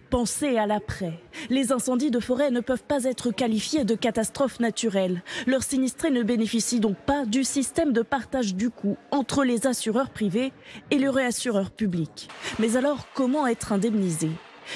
Pensez à l'après. Les incendies de forêt ne peuvent pas être qualifiés de catastrophes naturelles. Leurs sinistrés ne bénéficient donc pas du système de partage du coût entre les assureurs privés et le réassureur public. Mais alors, comment être indemnisés ?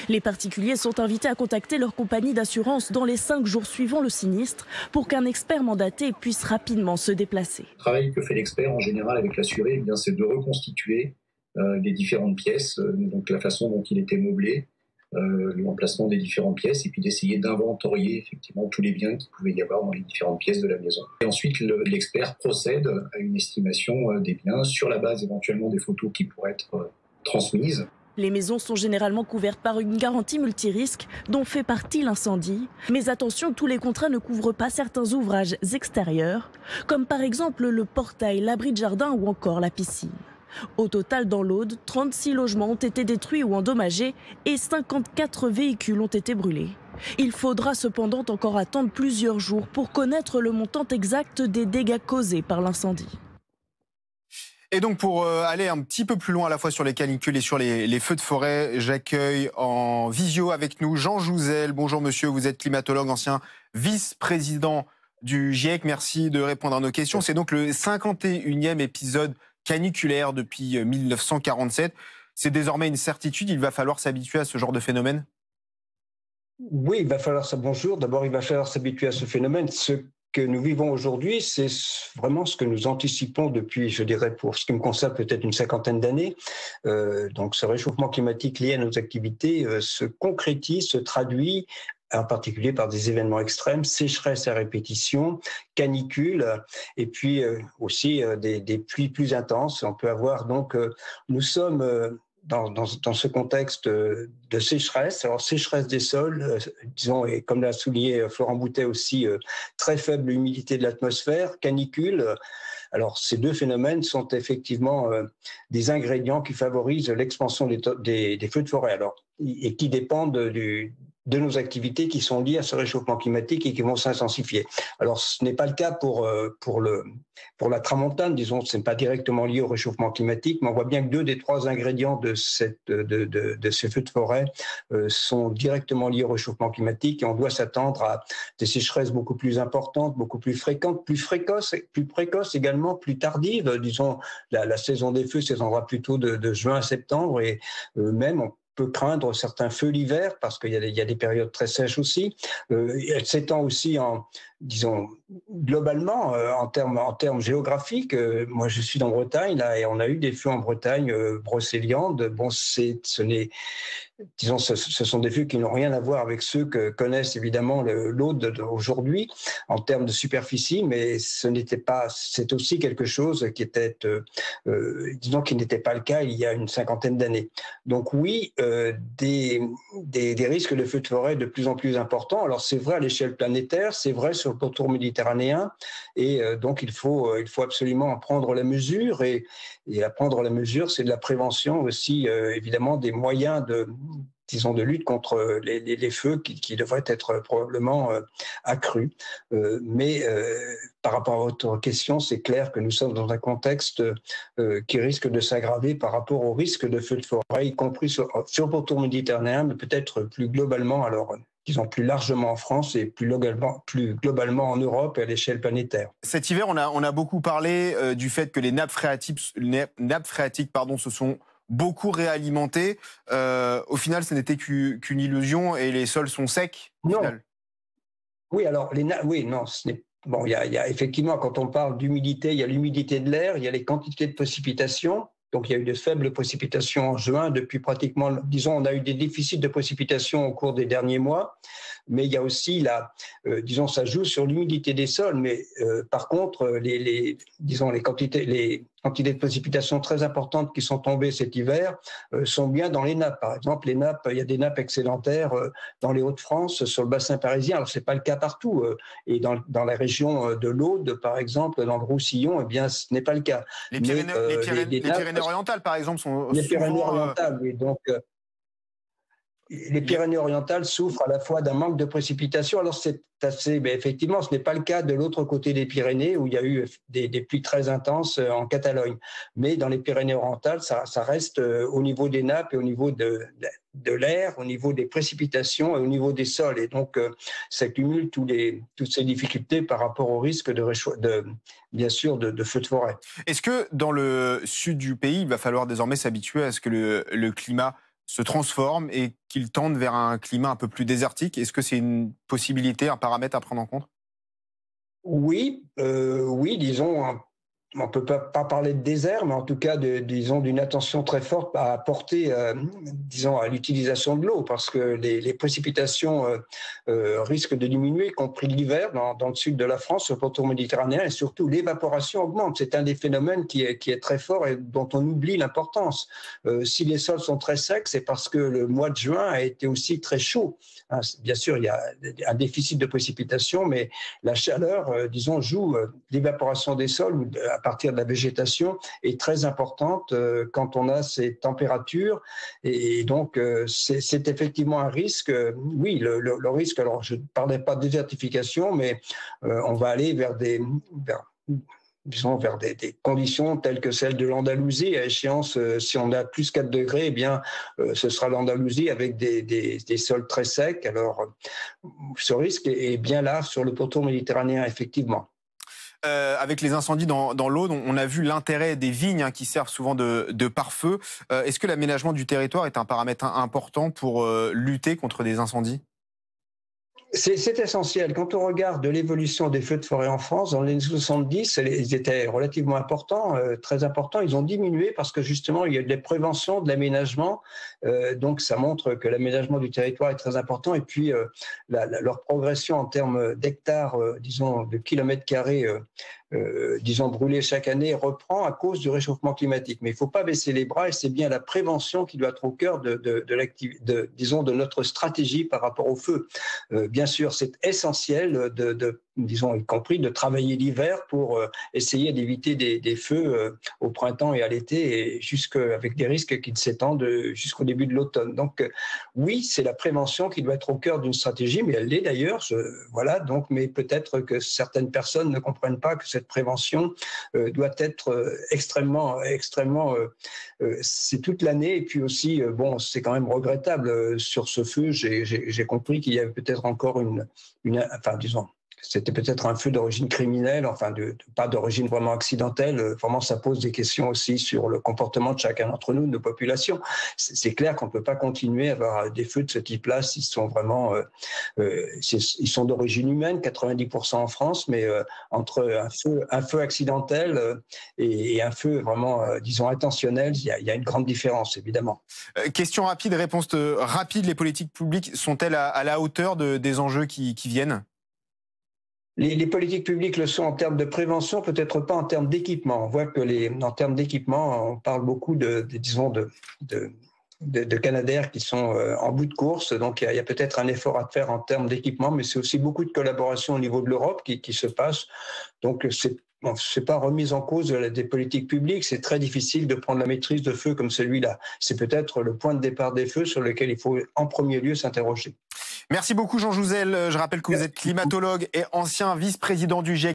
Les particuliers sont invités à contacter leur compagnie d'assurance dans les 5 jours suivant le sinistre pour qu'un expert mandaté puisse rapidement se déplacer. Le travail que fait l'expert en général avec l'assuré, c'est de reconstituer les différentes pièces, donc la façon dont il était meublé, l'emplacement des différentes pièces, et puis d'essayer d'inventorier effectivement tous les biens qu'il pouvait y avoir dans les différentes pièces de la maison. Et ensuite, l'expert procède à une estimation des biens sur la base éventuellement des photos qui pourraient être transmises. Les maisons sont généralement couvertes par une garantie multirisque dont fait partie l'incendie. Mais attention, tous les contrats ne couvrent pas certains ouvrages extérieurs, comme par exemple le portail, l'abri de jardin ou encore la piscine. Au total, dans l'Aude, 36 logements ont été détruits ou endommagés et 54 véhicules ont été brûlés. Il faudra cependant encore attendre plusieurs jours pour connaître le montant exact des dégâts causés par l'incendie. Et donc pour aller un petit peu plus loin à la fois sur les canicules et sur les feux de forêt, j'accueille en visio avec nous Jean Jouzel. Bonjour monsieur, vous êtes climatologue, ancien vice-président du GIEC. Merci de répondre à nos questions. C'est donc le 51e épisode caniculaire depuis 1947. C'est désormais une certitude, il va falloir s'habituer à ce genre de phénomène ? Oui, il va falloir ça. Bonjour. D'abord, il va falloir s'habituer à ce phénomène. Ce que nous vivons aujourd'hui, c'est vraiment ce que nous anticipons depuis, je dirais, pour ce qui me concerne, peut-être une 50aine d'années. Donc, ce réchauffement climatique lié à nos activités se concrétise, se traduit en particulier par des événements extrêmes, sécheresse à répétition, canicules, et puis aussi des pluies plus intenses. On peut avoir donc, nous sommes dans ce contexte de sécheresse. Alors, sécheresse des sols, disons, et comme l'a souligné Florent Boutet aussi, très faible humidité de l'atmosphère, canicule. Alors, ces deux phénomènes sont effectivement des ingrédients qui favorisent l'expansion des feux de forêt, alors, et qui dépendent de nos activités qui sont liées à ce réchauffement climatique et qui vont s'intensifier. Alors, ce n'est pas le cas pour la tramontane, disons, ce n'est pas directement lié au réchauffement climatique, mais on voit bien que 2 des 3 ingrédients de ces feux de forêt sont directement liés au réchauffement climatique, et on doit s'attendre à des sécheresses beaucoup plus importantes, beaucoup plus fréquentes, plus précoces également, plus tardives. Disons, la saison des feux s'étendra plutôt de juin à septembre, et même on peut craindre certains feux l'hiver, parce qu'il y a des périodes très sèches aussi. Elle s'étend aussi disons, globalement, en termes géographiques. Moi, je suis en Bretagne, là, et on a eu des feux en Bretagne, Brocéliande. Bon, ce sont des feux qui n'ont rien à voir avec ceux que connaissent évidemment l'Aude aujourd'hui en termes de superficie, mais c'est aussi quelque chose qui était, disons, qui n'était pas le cas il y a une 50aine d'années. Donc oui, des risques de feux de forêt de plus en plus importants. Alors c'est vrai à l'échelle planétaire, c'est vrai sur le pourtour méditerranéen, et donc il faut absolument en prendre la mesure, et à prendre la mesure, c'est de la prévention aussi, évidemment, des moyens de lutte contre les feux qui devraient être probablement accrus. Mais par rapport à votre question, c'est clair que nous sommes dans un contexte qui risque de s'aggraver par rapport au risque de feux de forêt, y compris sur le pourtour méditerranéen, mais peut-être plus globalement, alors disons plus largement en France et plus globalement en Europe et à l'échelle planétaire. Cet hiver, on a beaucoup parlé du fait que les nappes phréatiques se sont beaucoup réalimentées. Au final, ce n'était qu'une illusion et les sols sont secs. Non. Oui, alors non, ce n'est bon. Il y a effectivement, quand on parle d'humidité, il y a l'humidité de l'air, il y a les quantités de précipitations. Donc, il y a eu de faibles précipitations en juin. Depuis pratiquement, disons, on a eu des déficits de précipitations au cours des derniers mois. Mais il y a aussi, disons, ça joue sur l'humidité des sols. Mais par contre, les quantités de précipitations très importantes qui sont tombées cet hiver sont bien dans les nappes. Par exemple, il y a des nappes excédentaires dans les Hauts-de-France, sur le bassin parisien. Alors, ce n'est pas le cas partout. Et dans la région de l'Aude, par exemple, dans le Roussillon, eh bien, ce n'est pas le cas. Les Pyrénées-Orientales, par exemple, sont les souvent... Pyrénées-Orientales, oui. Donc, les Pyrénées-Orientales souffrent à la fois d'un manque de précipitations. Alors c'est assez, mais effectivement, ce n'est pas le cas de l'autre côté des Pyrénées où il y a eu des pluies très intenses en Catalogne. Mais dans les Pyrénées-Orientales, ça reste au niveau des nappes et au niveau de l'air, au niveau des précipitations et au niveau des sols. Et donc, ça cumule toutes ces difficultés par rapport au risque bien sûr, de feux de forêt. Est-ce que dans le sud du pays, il va falloir désormais s'habituer à ce que le climat se transforme et qu'il tende vers un climat un peu plus désertique? Est-ce que c'est une possibilité, un paramètre à prendre en compte? Oui, oui, disons, on peut pas parler de désert, mais en tout cas, disons, d'une attention très forte à porter, disons, à l'utilisation de l'eau, parce que les précipitations risquent de diminuer, y compris l'hiver dans le sud de la France, sur le pourtour méditerranéen, et surtout l'évaporation augmente. C'est un des phénomènes qui est très fort et dont on oublie l'importance. Si les sols sont très secs, c'est parce que le mois de juin a été aussi très chaud. Hein, bien sûr, il y a un déficit de précipitation, mais la chaleur, disons, joue l'évaporation des sols à partir de la végétation est très importante quand on a ces températures. Et donc, c'est effectivement un risque. Oui, le risque, alors je ne parlais pas de désertification, mais on va aller vers des conditions telles que celles de l'Andalousie. À échéance, si on a plus 4 degrés, eh bien, ce sera l'Andalousie avec des sols très secs. Alors, ce risque est bien là sur le pourtour méditerranéen, effectivement. Avec les incendies dans l'Aude, on a vu l'intérêt des vignes qui servent souvent de pare-feu. Est-ce que l'aménagement du territoire est un paramètre important pour lutter contre des incendies? C'est essentiel. Quand on regarde l'évolution des feux de forêt en France, dans les années 70, ils étaient relativement importants, très importants. Ils ont diminué parce que justement, il y a des préventions, de l'aménagement. Donc, ça montre que l'aménagement du territoire est très important. Et puis, leur progression en termes d'hectares, disons, de kilomètres carrés, disons, brûlés chaque année, reprend à cause du réchauffement climatique. Mais il ne faut pas baisser les bras et c'est bien la prévention qui doit être au cœur disons, de notre stratégie par rapport au feu. Bien sûr, c'est essentiel disons, y compris de travailler l'hiver pour essayer d'éviter des feux au printemps et à l'été, et avec des risques qui s'étendent jusqu'au début de l'automne. Donc, oui, c'est la prévention qui doit être au cœur d'une stratégie, mais elle l'est d'ailleurs. Voilà, donc, mais peut-être que certaines personnes ne comprennent pas que cette prévention doit être extrêmement, c'est toute l'année. Et puis aussi, bon, c'est quand même regrettable sur ce feu. J'ai compris qu'il y avait peut-être encore enfin, disons, c'était peut-être un feu d'origine criminelle, enfin pas d'origine vraiment accidentelle. Vraiment, ça pose des questions aussi sur le comportement de chacun d'entre nous, de nos populations. C'est clair qu'on ne peut pas continuer à avoir des feux de ce type-là s'ils sont vraiment, ils sont d'origine humaine, 90% en France, mais entre un feu accidentel et un feu vraiment, disons, intentionnel, il y a une grande différence, évidemment. Question rapide, réponse rapide. Les politiques publiques sont-elles à la hauteur des enjeux qui viennent? Les politiques publiques le sont en termes de prévention, peut-être pas en termes d'équipement. On voit que en termes d'équipement, on parle beaucoup disons, de Canadair qui sont en bout de course. Donc, il y a peut-être un effort à faire en termes d'équipement, mais c'est aussi beaucoup de collaboration au niveau de l'Europe qui se passe. Donc, c'est pas remise en cause des politiques publiques. C'est très difficile de prendre la maîtrise de feux comme celui-là. C'est peut-être le point de départ des feux sur lequel il faut en premier lieu s'interroger. Merci beaucoup Jean Jouzel. Je rappelle que vous êtes climatologue et ancien vice-président du GIEC.